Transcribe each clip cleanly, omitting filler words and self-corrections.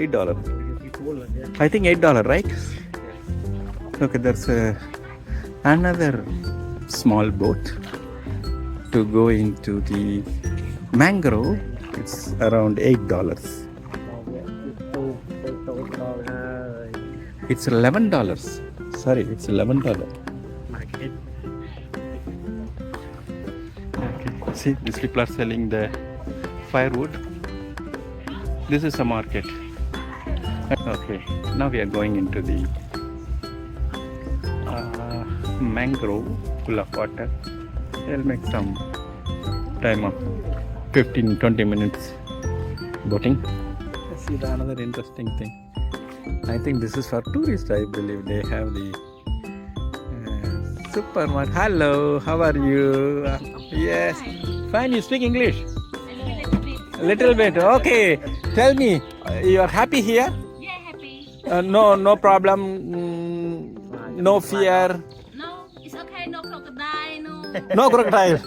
$8. I think $8, right? Okay, there's another small boat to go into the mangrove. It's around $8. It's $11. Sorry, it's $11. Okay, see, these people are selling the firewood. This is a market. Okay, now we are going into the mangrove full of water. I'll make some time of 15-20 minutes boating. Let's see another interesting thing. I think this is for tourists, I believe. They have the supermarket. Hello, how are you? Yes, fine. You speak English? A little bit. Okay. Tell me, you are happy here? Yeah, happy. No problem. No fear. No, it's okay. No crocodile. No. No crocodile. Has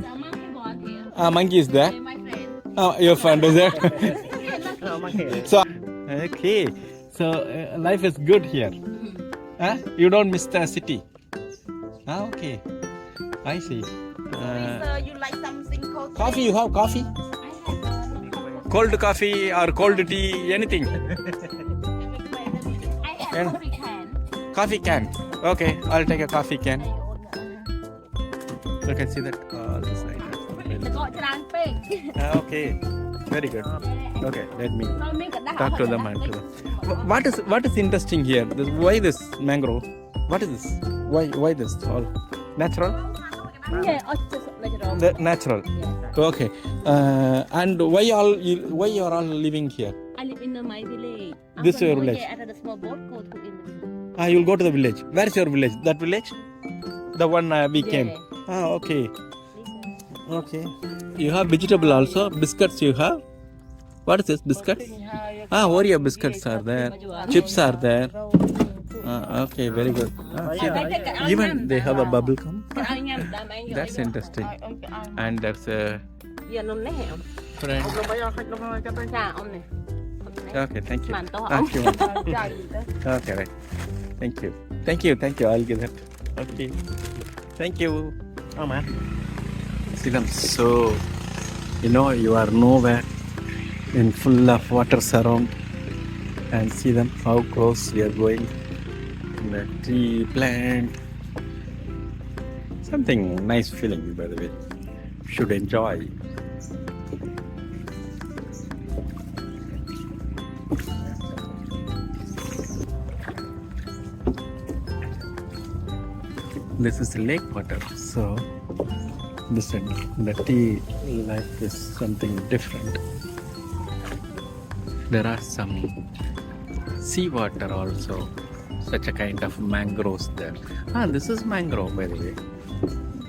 a monkey born here. Monkey is there. My friend. Oh, your friend is there. So, okay. So life is good here. Huh? You don't miss the city. Ah, okay. I see. You like something cold? Coffee, you have coffee? Cold coffee or cold tea, anything? I have coffee can. Coffee can. Okay, I'll take a coffee can. You can see that all the side. Okay, very good. Okay, let me talk to them. What is interesting here? Why this mangrove? What is this? Why this all natural? Yeah, just natural. The natural. Okay. And why you are all living here? I live in my village. This is your village. I had a small boat go to Immerse. You'll go to the village. Where is your village? That village? The one we came. Okay. Okay. You have vegetable also. Biscuits you have. What is this? Biscuits? Oreo biscuits are there. Chips are there. Okay, very good. Even they have a bubble gum. That's interesting. And there's a friend. Okay, thank you. Thank you. Okay, right. Thank you. I'll give that. Okay. Thank you. Oh man. See them. So, you are nowhere in full of water surround. And see them how close we are going. The tree plant. Something nice feeling, by the way. Should enjoy. This is lake water, so the tea life is something different. There are some sea water also, such a kind of mangroves there. This is mangrove, by the way.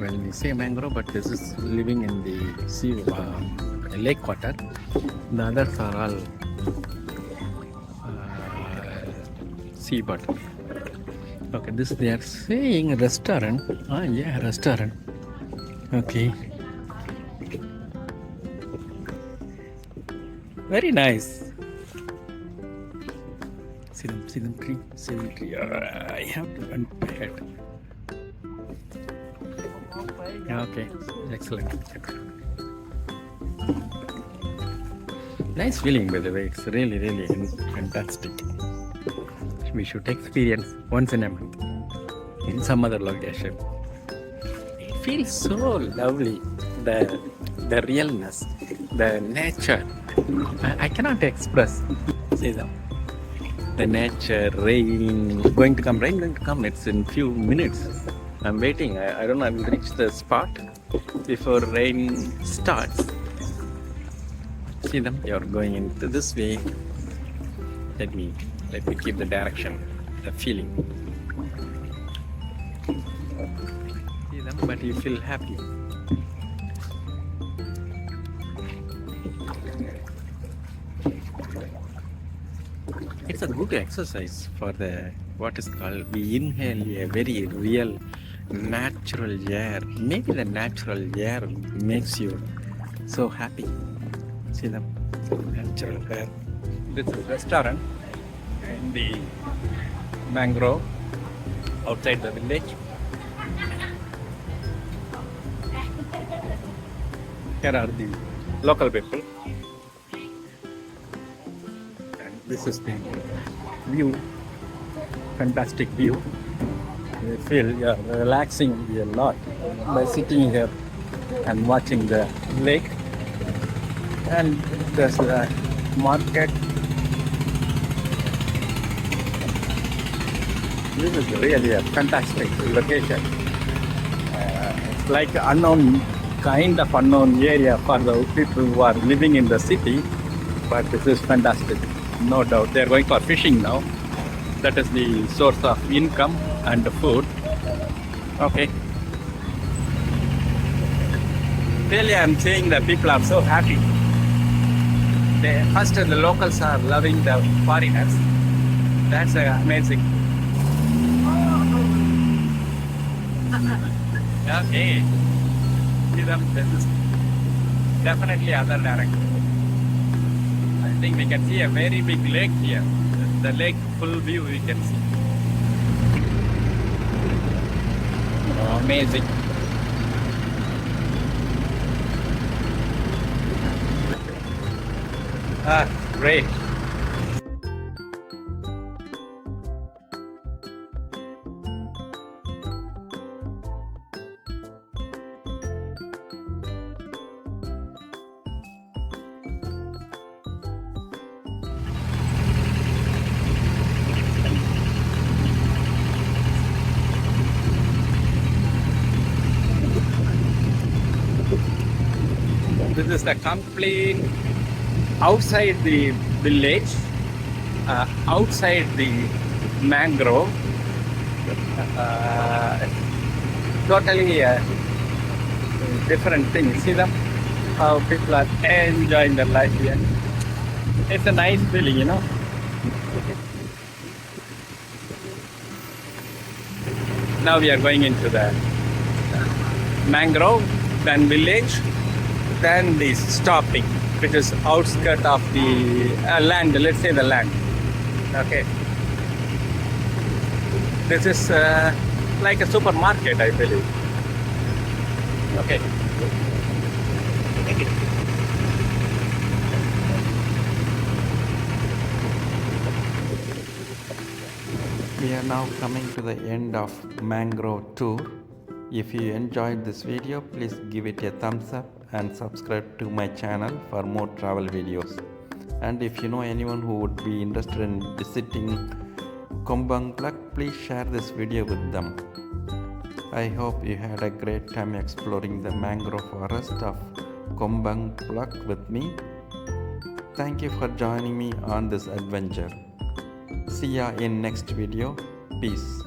Well, we say mangrove, but this is living in the sea lake water. The others are all sea water. Okay, this they are saying restaurant. Yeah, restaurant. Okay. Very nice. See them tree. I have to run ahead. Okay, excellent. Nice feeling, by the way. It's really, really fantastic. We should experience once in a month in some other location. It feels so lovely. The realness, the nature. I cannot express. See them. The nature, rain going to come. It's in few minutes. I'm waiting. I don't know. I will reach the spot before rain starts. See them. You're going into this way. Let me keep the direction, the feeling. See them, but you feel happy. It's a good exercise for what is called, we inhale a very real natural air. Maybe the natural air makes you so happy. See them, natural air. This is restaurant in the mangrove outside the village. Here are the local people. And this is the view, fantastic view. You feel you're relaxing a lot by sitting here and watching the lake. And there's a market. This is really a fantastic location. It's like unknown, kind of unknown area for the people who are living in the city, but this is fantastic, no doubt. They're going for fishing now. That is the source of income and food. Okay. Really, I'm seeing that people are so happy. First, the locals are loving the foreigners. That's amazing. Okay. See them, this is definitely other direction. I think we can see a very big lake here. The lake full view we can see. Oh, amazing. Ah, great. This is the complete outside the village, outside the mangrove. Totally different thing. See them? How people are enjoying their life here. It's a nice feeling, you know. Now we are going into the mangrove, then village, then the stopping, which is outskirt of the land, let's say the land. Okay. This is like a supermarket, I believe. Okay. We are now coming to the end of mangrove tour. If you enjoyed this video, please give it a thumbs up and subscribe to my channel for more travel videos. And if you know anyone who would be interested in visiting Kompong Phluk, please share this video with them. I hope you had a great time exploring the mangrove forest of Kompong Phluk with me. Thank you for joining me on this adventure. See ya in next video. Peace.